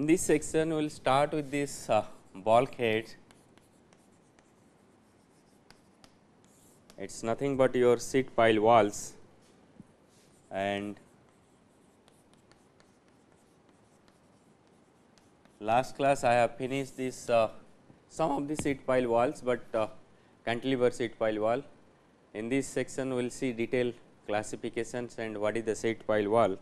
In this section, we will start with this bulkhead. It is nothing but your sheet pile walls, and last class I have finished this some of the sheet pile walls, but cantilever sheet pile wall. In this section, we will see detailed classifications and what is the sheet pile wall.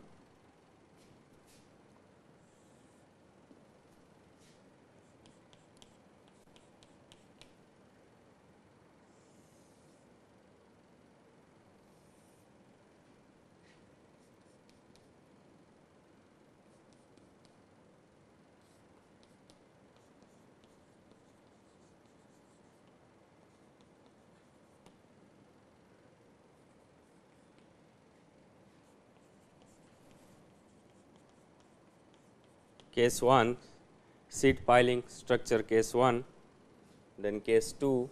Case 1, sheet piling structure case 1, then case 2,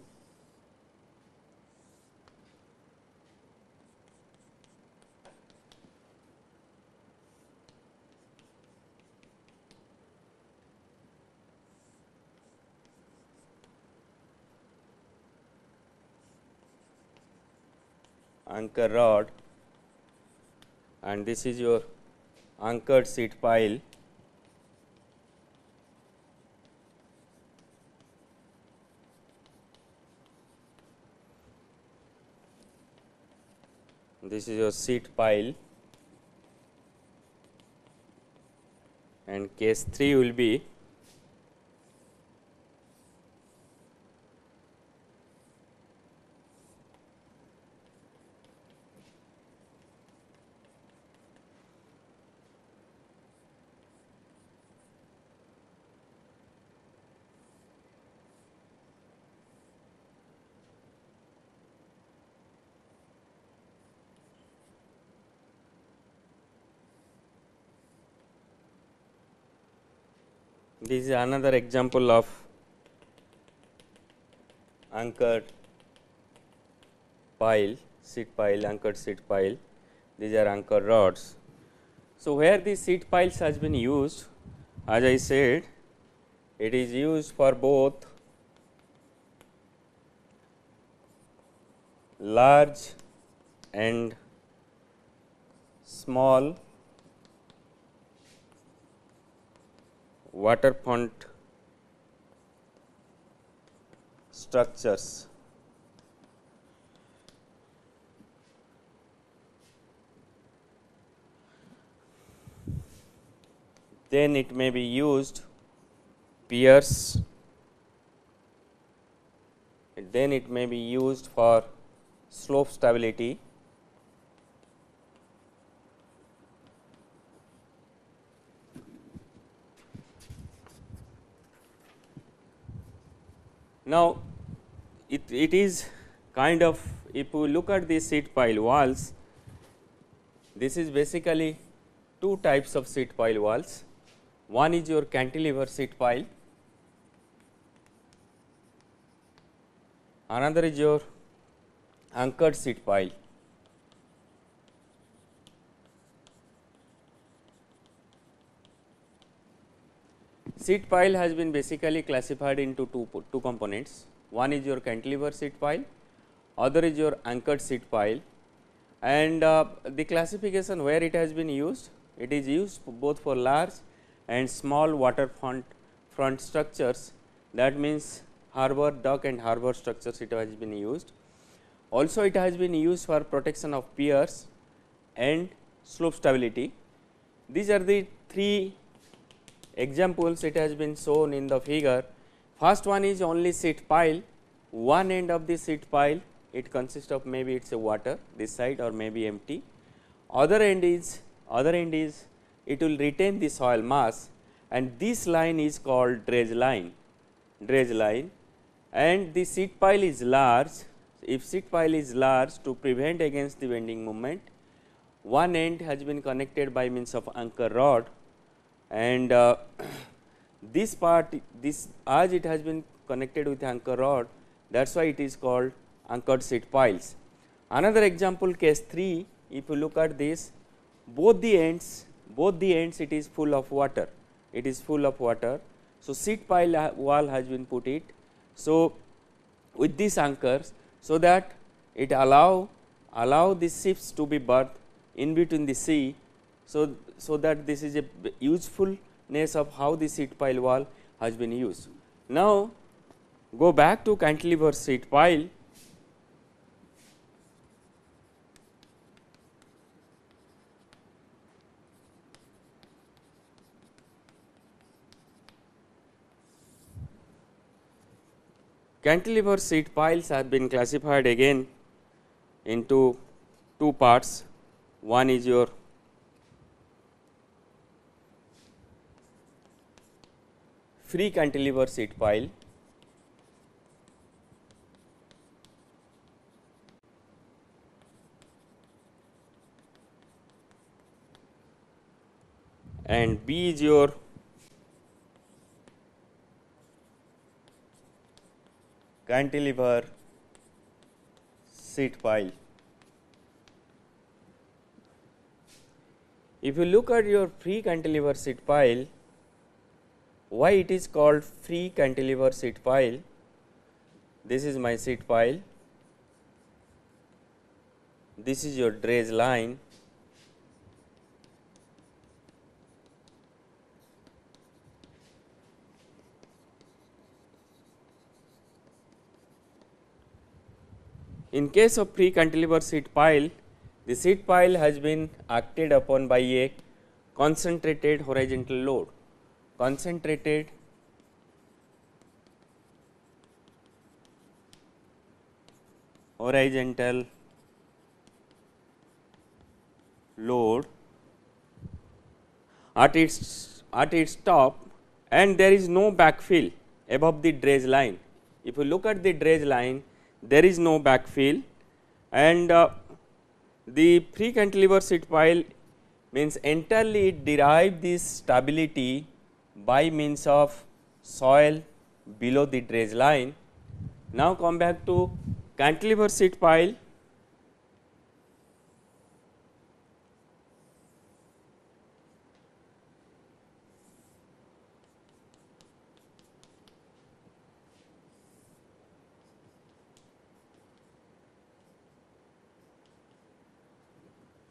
anchor rod, and this is your anchored sheet pile. This is your sheet pile, and case 3 will be this is another example of anchored pile, sheet pile, anchored sheet pile. These are anchor rods. So, where these sheet piles has been used, as I said, it is used for both large and small waterfront structures. Then it may be used piers, then it may be used for slope stability. Now, it is kind of, if you look at these sheet pile walls, this is basically two types of sheet pile walls. One is your cantilever sheet pile, another is your anchored sheet pile. Sheet pile has been basically classified into two components. One is your cantilever sheet pile, other is your anchored sheet pile, and the classification where it has been used, it is used both for large and small waterfront structures. That means harbor, dock and harbor structures it has been used. Also it has been used for protection of piers and slope stability. These are the three examples it has been shown in the figure. First one is only sheet pile. One end of the sheet pile, it consists of maybe it is a water this side or maybe empty. Other end is it will retain the soil mass, and this line is called dredge line. And the sheet pile is large. If sheet pile is large, to prevent against the bending moment, one end has been connected by means of anchor rod, and this part, this as it has been connected with anchor rod, that is why it is called anchored sheet piles. Another example, case 3, if you look at this, both the ends it is full of water. it is full of water. So, seat pile wall has been put it. So, with these anchors, so that it allow the ships to be berthed in between the sea. So that this is a usefulness of how the seat pile wall has been used. Now, go back to cantilever seat pile. Cantilever seat piles have been classified again into two parts. One is your free cantilever seat pile, and B is your cantilever seat pile. If you look at your free cantilever seat pile, why it is called free cantilever seat pile? This is my seat pile, this is your dredge line, in case of free cantilever seat pile, the seat pile has been acted upon by a concentrated horizontal load. Concentrated horizontal load at its top, and there is no backfill above the dredge line. If you look at the dredge line, there is no backfill, and the free cantilever seat pile means entirely it derive this stability by means of soil below the dredge line. Now, come back to cantilever seat pile.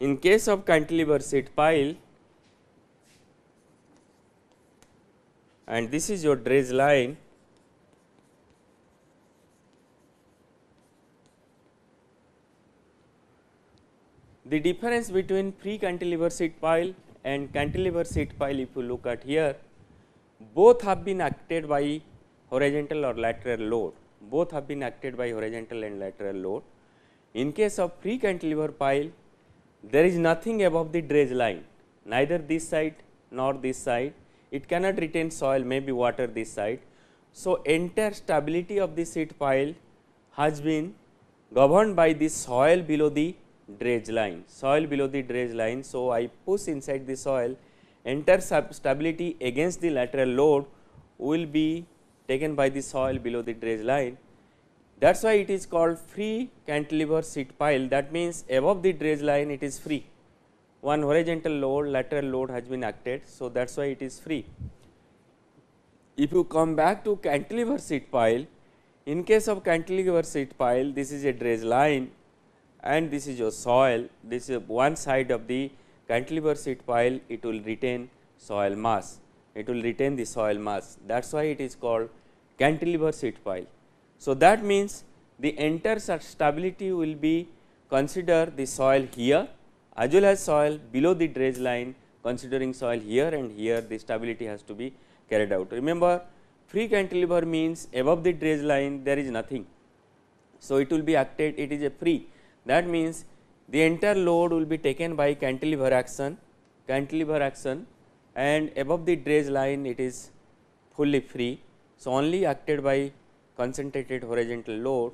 In case of cantilever seat pile, and this is your dredge line, the difference between free cantilever seat pile and cantilever seat pile, if you look at here, both have been acted by horizontal or lateral load. Both have been acted by horizontal and lateral load. In case of free cantilever pile, there is nothing above the dredge line, neither this side nor this side. It cannot retain soil, maybe water this side. So, entire stability of the seat pile has been governed by the soil below the dredge line. Soil below the dredge line. So, I push inside the soil, entire stability against the lateral load will be taken by the soil below the dredge line. That is why it is called free cantilever seat pile. That means, above the dredge line it is free. One horizontal load, lateral load has been acted. So, that is why it is free. If you come back to cantilever seat pile, in case of cantilever seat pile, this is a dredge line and this is your soil. This is one side of the cantilever seat pile, it will retain soil mass. It will retain the soil mass. That is why it is called cantilever seat pile. So, that means the entire stability will be consider the soil here as well as soil below the dredge line, considering soil here and here, the stability has to be carried out. Remember, free cantilever means above the dredge line there is nothing. So, it will be acted, it is a free. That means, the entire load will be taken by cantilever action, and above the dredge line it is fully free. So, only acted by concentrated horizontal load.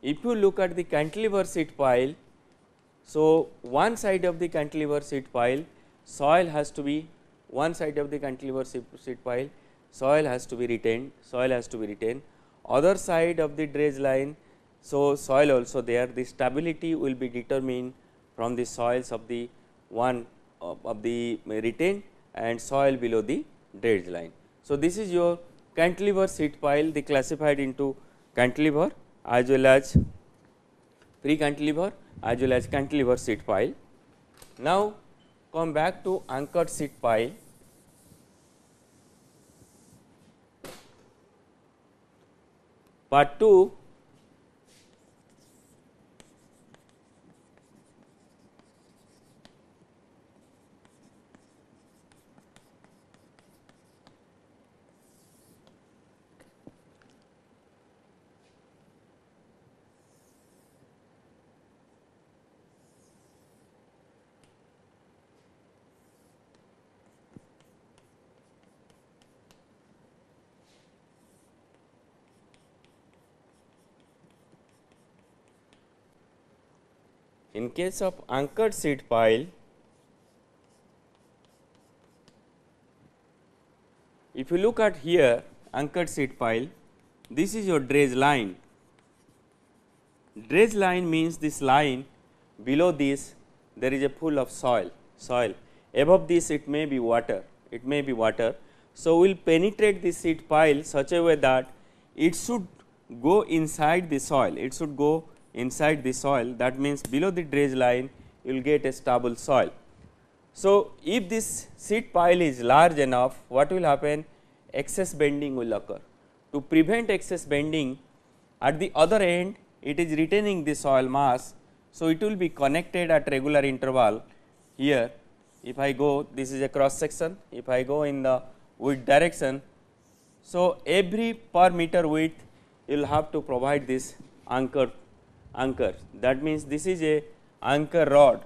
If you look at the cantilever seat pile, so one side of the cantilever seat pile, soil has to be one side of the cantilever seat pile, soil has to be retained, other side of the dredge line. So, soil also there, the stability will be determined from the soils of the one of the retained and soil below the dredge line. So, this is your cantilever sheet pile, they classified into cantilever as well as free cantilever as well as cantilever sheet pile. Now, come back to anchored sheet pile. Part 2, in case of anchored sheet pile, if you look at here anchored sheet pile, this is your dredge line. Dredge line means this line, below this there is a pool of soil, above this it may be water, So, we will penetrate this sheet pile such a way that it should go inside the soil, that means below the dredge line you will get a stable soil. So, if this sheet pile is large enough, what will happen? Excess bending will occur. To prevent excess bending, at the other end it is retaining the soil mass. So, it will be connected at regular interval here. If I go, this is a cross section, if I go in the width direction. So, every per meter width you will have to provide this anchor, that means this is a anchor rod.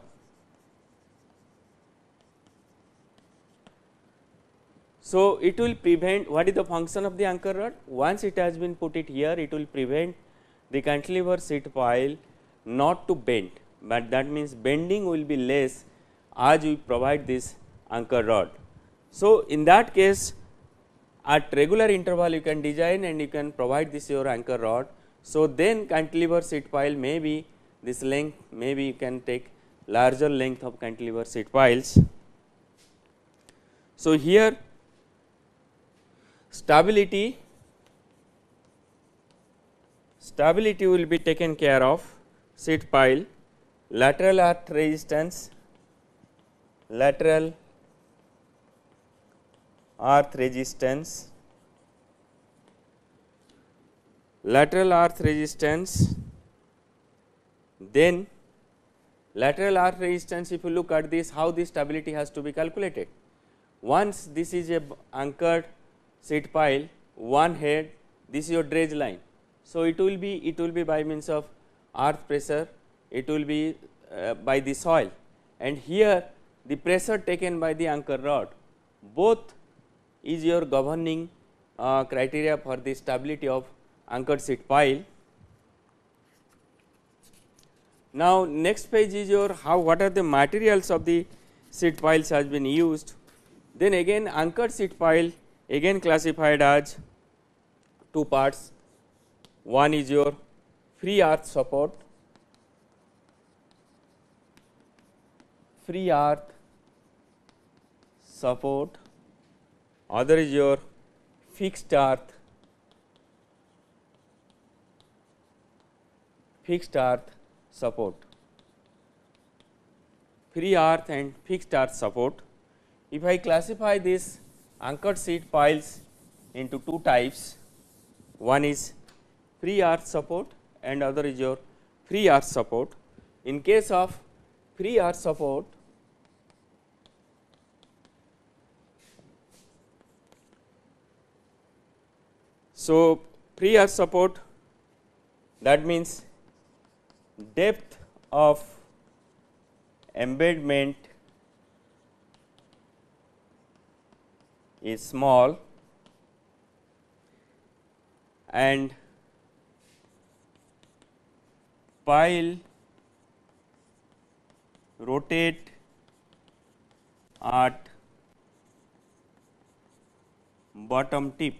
So, it will prevent, what is the function of the anchor rod? Once it has been put it here, it will prevent the cantilever sheet pile not to bend, but that means bending will be less as we provide this anchor rod. So, in that case at regular interval you can design and you can provide this your anchor rod. So, then cantilever sheet pile may be this length, maybe you can take larger length of cantilever sheet piles. So, here stability will be taken care of, sheet pile, lateral earth resistance, then lateral earth resistance, if you look at this, how the stability has to be calculated. Once this is a anchored sheet pile, one head, this is your dredge line. So, it will be by means of earth pressure, it will be by the soil, and here the pressure taken by the anchor rod, both is your governing criteria for the stability of anchored sheet pile. Now, next page is your what are the materials of the sheet piles has been used. Then again anchored sheet pile again classified as two parts. One is your free earth support, other is your fixed earth support. Free earth and fixed earth support. If I classify this anchored sheet piles into two types, one is free earth support and other is your free earth support. In case of free earth support, so free earth support, that means depth of embedment is small and pile rotate at bottom tip.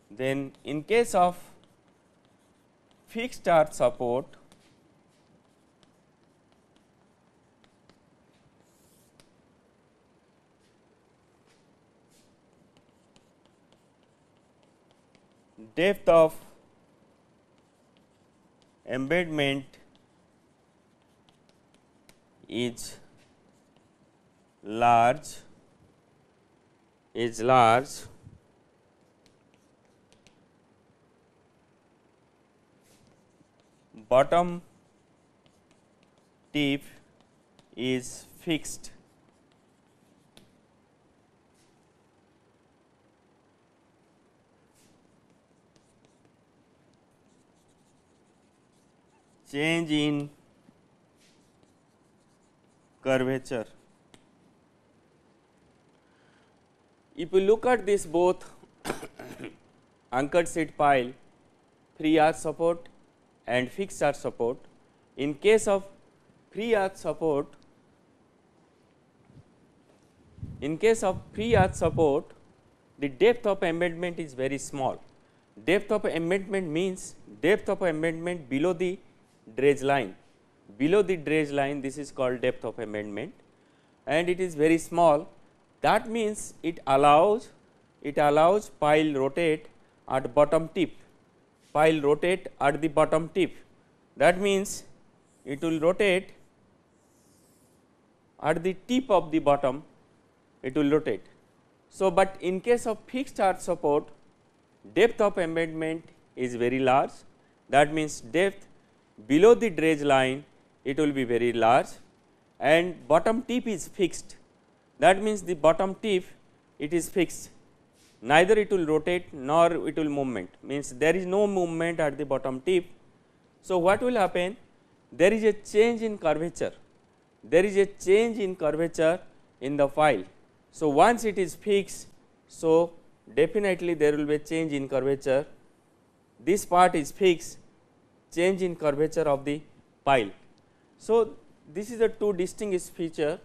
Then in case of fixed earth support, depth of embedment is large, bottom tip is fixed. Change in curvature. If you look at this both anchored seat pile, free arch support and fixed arch support. In case of free arch support, the depth of embedment is very small. Depth of embedment means depth of embedment below the dredge line. Below the dredge line, this is called depth of embedment, and it is very small. That means it allows pile rotate at bottom tip. Pile rotate at the bottom tip. That means it will rotate at the tip of the bottom. It will rotate. So, but in case of fixed arch support, depth of embedment is very large. That means depth below the dredge line, it will be very large, and bottom tip is fixed. That means the bottom tip, it is fixed, neither it will rotate nor it will movement, means there is no movement at the bottom tip. So, what will happen? There is a change in curvature, in the file. So, once it is fixed, so definitely there will be a change in curvature. This part is fixed, change in curvature of the pile. So, this is the two distinguished feature.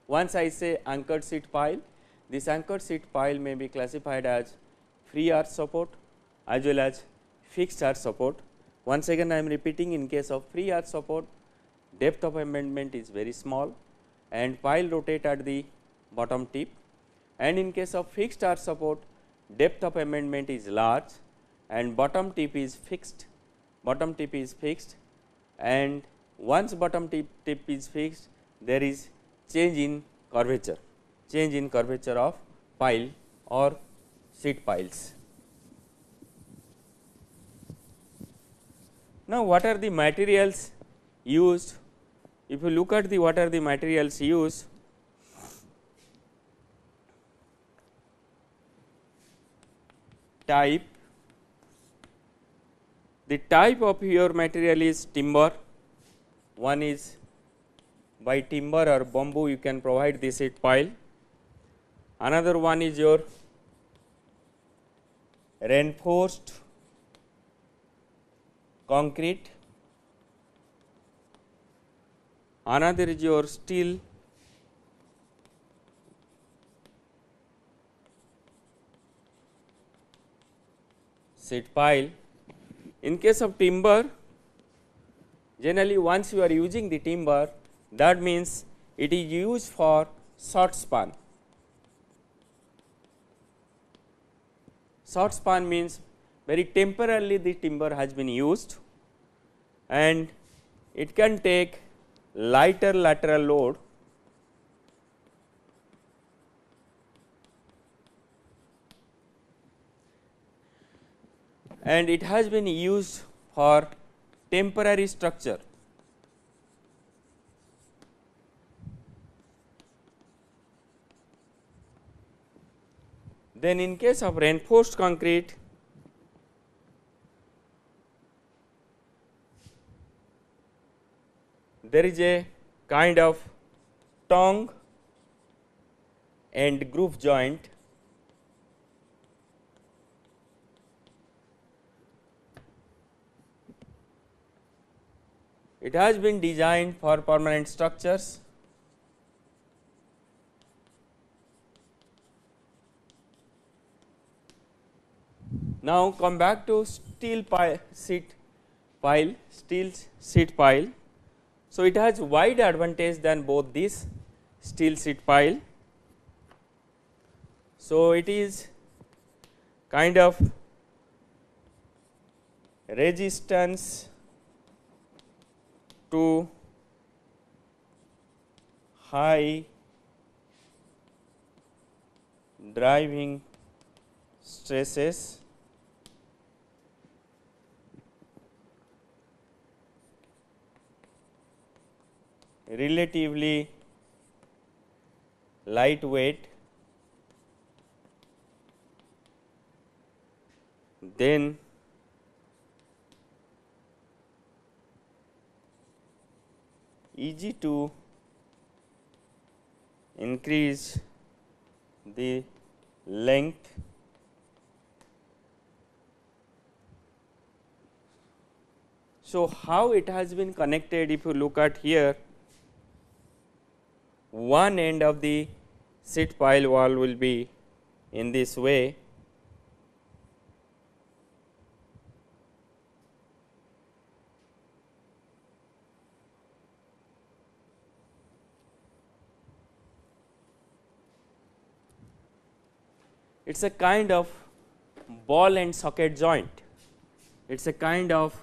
Once I say anchored seat pile, this anchored seat pile may be classified as free arch support as well as fixed arch support. Once again I am repeating, in case of free arch support, depth of embedment is very small and pile rotate at the bottom tip, and in case of fixed arch support, depth of embedment is large and bottom tip is fixed. And once bottom tip is fixed, there is change in curvature of pile or seat piles. Now, what are the materials used? If you look at what are the materials used, type, the type of your material is timber. One is by timber or bamboo you can provide the seat pile. Another one is your reinforced concrete. Another is your steel seat pile. In case of timber, generally once you are using the timber, that means it is used for short span. Short span means very temporarily the timber has been used and it can take lighter lateral load and it has been used for temporary structure. Then in case of reinforced concrete, there is a kind of tongue and groove joint. It has been designed for permanent structures. Now, come back to steel seat pile. So, it has wide advantage than both this steel seat pile. So, it is kind of resistance to high driving stresses relatively lightweight then easy to increase the length so how it has been connected if you look at here one end of the sheet pile wall will be in this way it is a kind of ball and socket joint. It is a kind of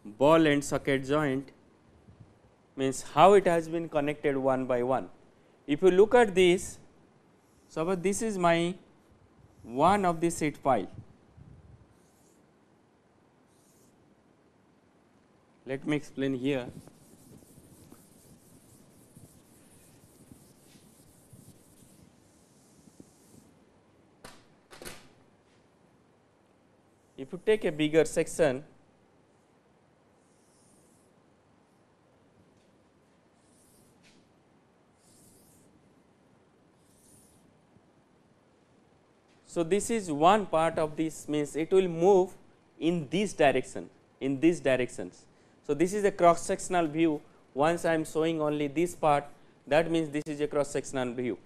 ball and socket joint means how it has been connected one by one. If you look at this, suppose this is my one of the sheet pile. Let me explain here. If you take a bigger section, so this is one part of this means it will move in this direction, in these directions. So, this is a cross sectional view. Once I am showing only this part, that means this is a cross sectional view.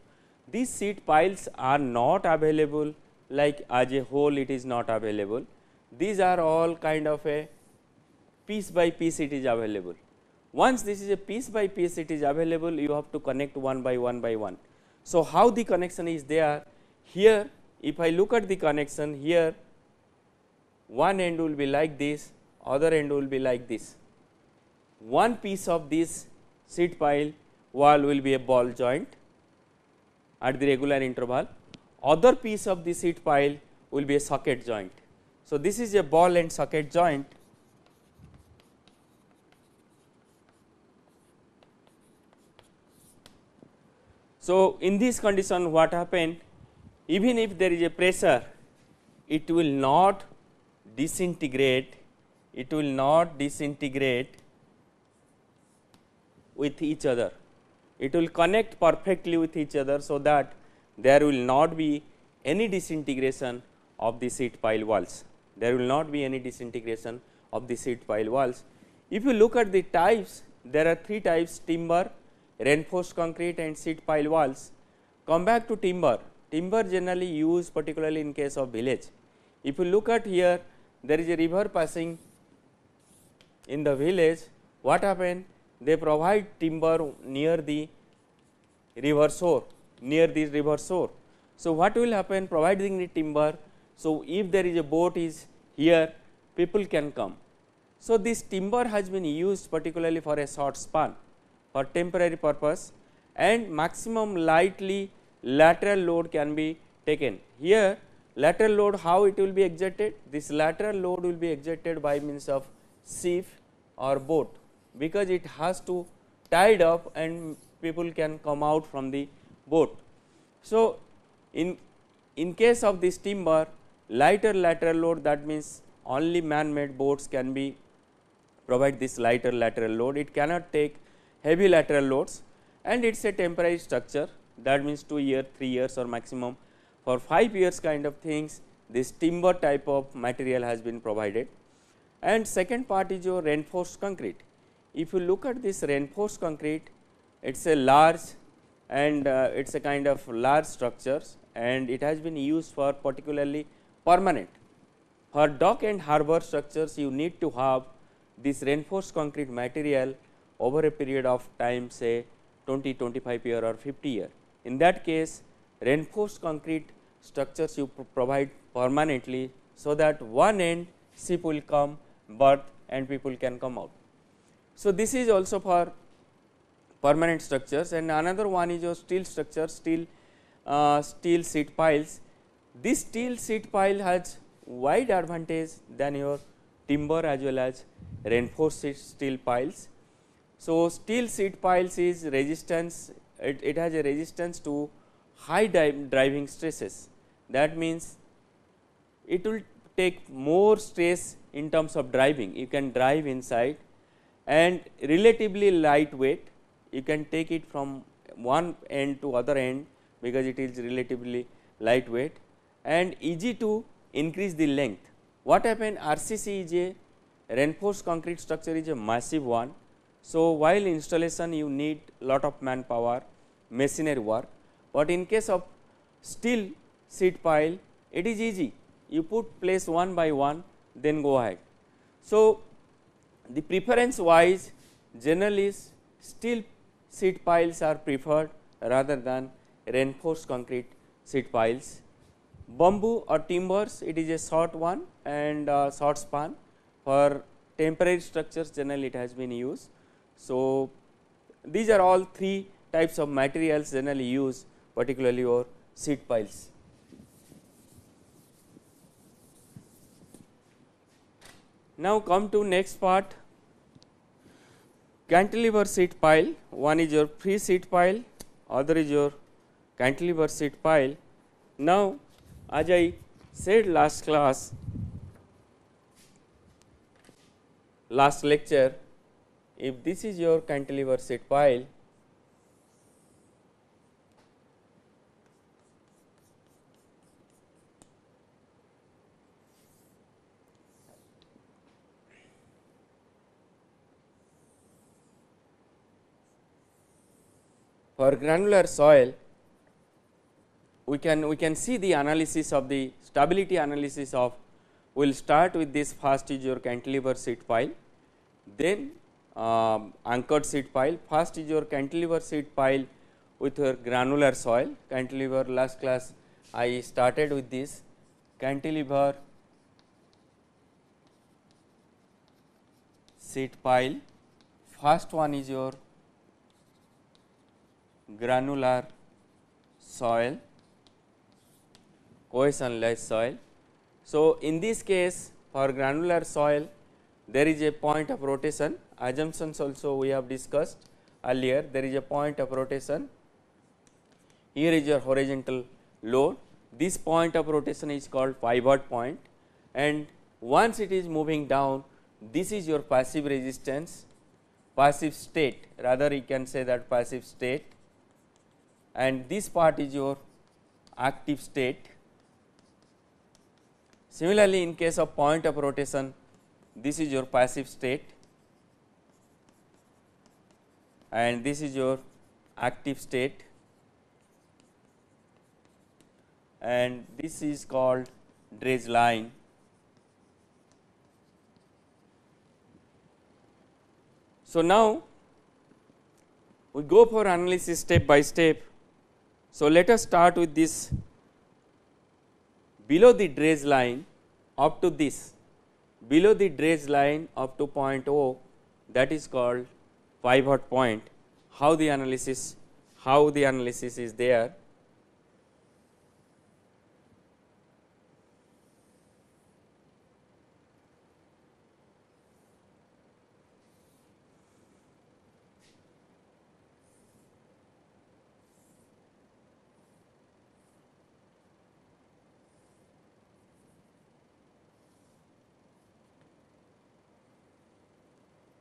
These sheet piles are not available like as a whole, it is not available. These are all kind of a piece by piece it is available. Once this is a piece by piece it is available, you have to connect one by one by one. So, how the connection is there? Here if I look at the connection here, one end will be like this, other end will be like this. One piece of this sheet pile wall will be a ball joint at the regular interval, other piece of the sheet pile will be a socket joint. So, this is a ball and socket joint. So, in this condition what happened, even if there is a pressure, it will not disintegrate, it will not disintegrate with each other. It will connect perfectly with each other, so that there will not be any disintegration of the sheet pile walls. There will not be any disintegration of the sheet pile walls. If you look at the types, there are three types: timber, reinforced concrete and sheet pile walls. Come back to timber. Timber generally used particularly in case of village. If you look at here, there is a river passing in the village. What happened? They provide timber near the river shore, near the river shore. So, what will happen? Providing the timber. So, if there is a boat is here, people can come. So, this timber has been used particularly for a short span, for temporary purpose, and maximum lightly lateral load can be taken. Here lateral load, how it will be exerted? This lateral load will be exerted by means of ship or boat, because it has to tied up and people can come out from the boat. So, in case of this timber, lighter lateral load, that means only man made boats can be provide this lighter lateral load. It cannot take heavy lateral loads, and it is a temporary structure, that means 2 years, 3 years or maximum for 5 years kind of things. This timber type of material has been provided. And second part is your reinforced concrete. If you look at this reinforced concrete, it is a large and it is a kind of large structures, and it has been used for particularly permanent. For dock and harbor structures, you need to have this reinforced concrete material over a period of time, say 20, 25 year or 50 year. In that case, reinforced concrete structures you provide permanently, so that one end ship will come berth and people can come out. So, this is also for permanent structures, and another one is your steel structure, steel sheet piles. This steel sheet pile has wide advantage than your timber as well as reinforced steel piles. So, steel sheet piles is resistance, it has a resistance to high driving stresses. That means, it will take more stress in terms of driving, you can drive inside, and relatively lightweight, you can take it from one end to other end because it is relatively lightweight and easy to increase the length. What happened, RCC is a reinforced concrete structure, is a massive one. So, while installation you need lot of manpower, machinery work, but in case of steel sheet pile it is easy, you put place one by one, then go ahead. So, the preference wise generally steel sheet piles are preferred rather than reinforced concrete sheet piles. Bamboo or timbers, it is a short one and short span. For temporary structures generally it has been used. So, these are all three types of materials generally used, particularly for sheet piles. Now, come to next part, cantilever sheet pile. One is your free sheet pile, other is your cantilever sheet pile. Now, as I said last class, last lecture, if this is your cantilever sheet pile, for granular soil, we can see the analysis of the stability analysis of, we will start with this. First is your cantilever sheet pile, then anchored sheet pile. First is your cantilever sheet pile with your granular soil. Cantilever, last class I started with this cantilever sheet pile. First one is your granular soil, cohesionless soil. So, in this case for granular soil there is a point of rotation, assumptions also we have discussed earlier. There is a point of rotation, here is your horizontal load, this point of rotation is called pivot point, and once it is moving down, this is your passive resistance, passive state, rather you can say that passive state, and this part is your active state. Similarly, in case of point of rotation, this is your passive state and this is your active state, and this is called dredge line. So, now we go for analysis step by step. So, let us start with this below the dredge line up to this, below the dredge line up to point O, that is called pivot point. How the analysis is there.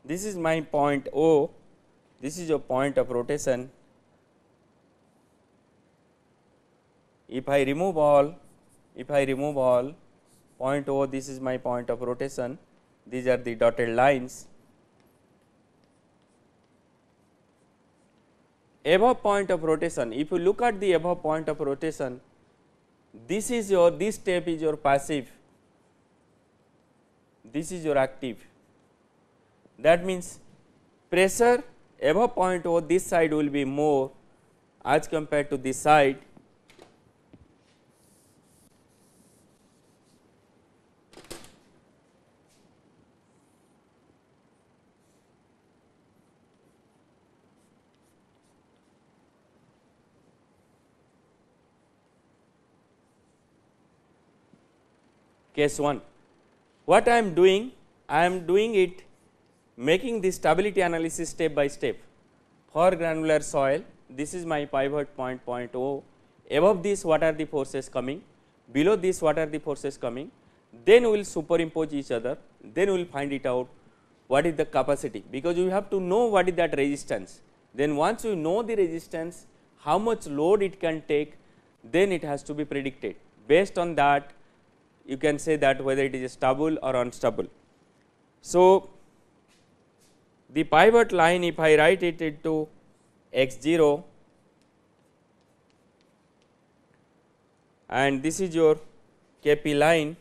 This is my point O, this is your point of rotation. If I remove all point O, this is my point of rotation, these are the dotted lines. Above point of rotation, if you look at the above point of rotation, this is your, this step is your passive, this is your active. That means, pressure above point O, this side will be more as compared to this side. case 1. What I am doing? I am doing it making the stability analysis step by step. For granular soil, this is my pivot point, point O. Above this, what are the forces coming? Below this, what are the forces coming? Then we will superimpose each other. Then we will find it out what is the capacity, because you have to know what is that resistance. Then once you know the resistance, how much load it can take, then it has to be predicted. Based on that, you can say that whether it is stable or unstable. So, the pivot line, if I write it into x 0, and this is your Kp line,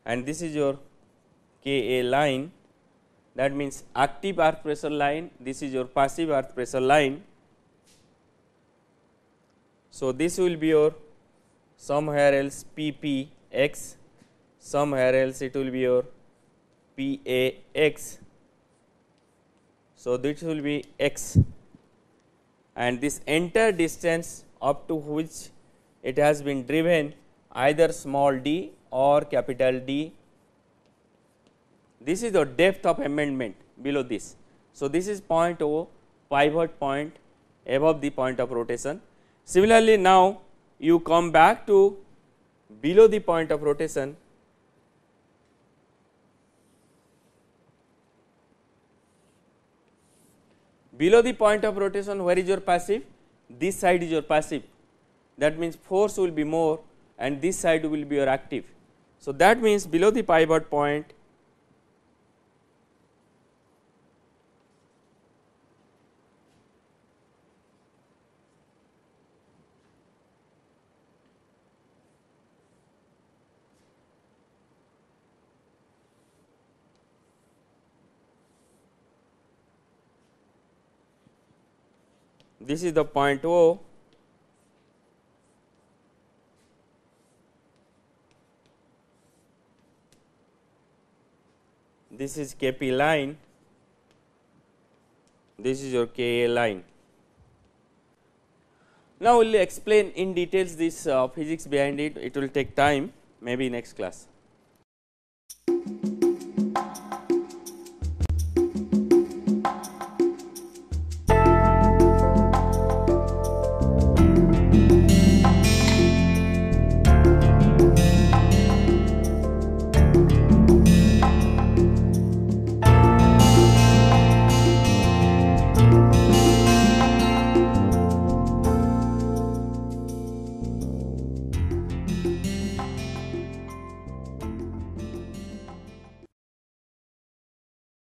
and this is your Ka line, that means active earth pressure line, this is your passive earth pressure line. So, this will be your somewhere else Ppx, somewhere else it will be your Pax. So, this will be x, and this entire distance up to which it has been driven, either small d or capital D. This is the depth of amendment below this. So, this is point O, pivot point above the point of rotation. Similarly, now you come back to below the point of rotation. Below the point of rotation, where is your passive? This side is your passive. That means force will be more, and this side will be your active. So, that means below the pivot point, this is the point O, this is Kp line, this is your Ka line. Now, we will explain in details this physics behind it. It will take time, maybe next class.